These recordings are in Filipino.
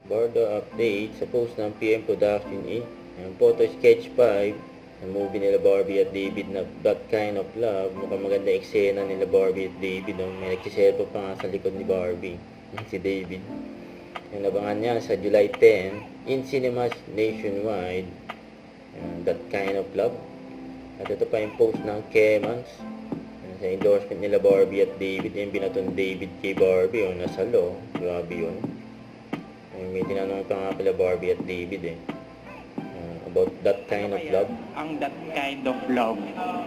Bardo update sa post ng PM Production Inc. Ang photo sketch 5 ang movie nila Barbie at David na That Kind of Love. Mukhang maganda eksena nila Barbie at David. May nagsiselfie pa nga sa likod ni Barbie. Si David. Yung nabangan niya sa July 10 in cinemas nationwide. That Kind of Love. At ito pa yung post ng Kemans sa endorsement nila Barbie at David. Yung binaton David kay Barbie. Nasa law. Grabe yun. May tinanong pa nga pala Barbie at David about that kind of love. Ang that kind of love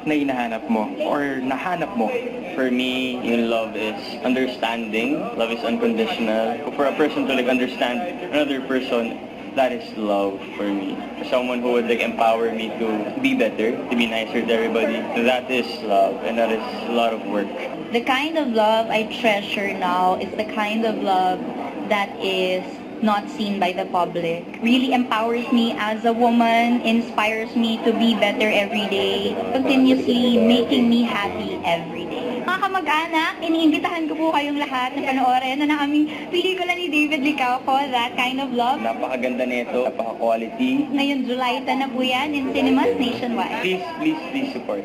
na hinahanap mo or nahanap mo? For me, yung love is understanding. Love is unconditional. For a person to understand another person, that is love for me. For someone who would empower me to be better, to be nicer to everybody, that is love, and that is a lot of work. The kind of love I treasure now is the kind of love that is not seen by the public. Really empowers me as a woman, inspires me to be better every day, continuously making me happy every day. Mga kamag-anak, iniimbitahan ko po kayong lahat na panoorin na aming pelikula ni David Licauco, That Kind of Love. Napakaganda nito, napaka-quality. Ngayon, July 10 na po yan in cinemas nationwide. Please support.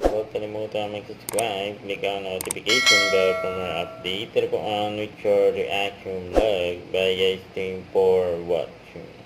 Huwag kalimutan mag-subscribe, click ang notification bell for more update. Tara po on with your reaction vlog. Bye guys, thank you for watching.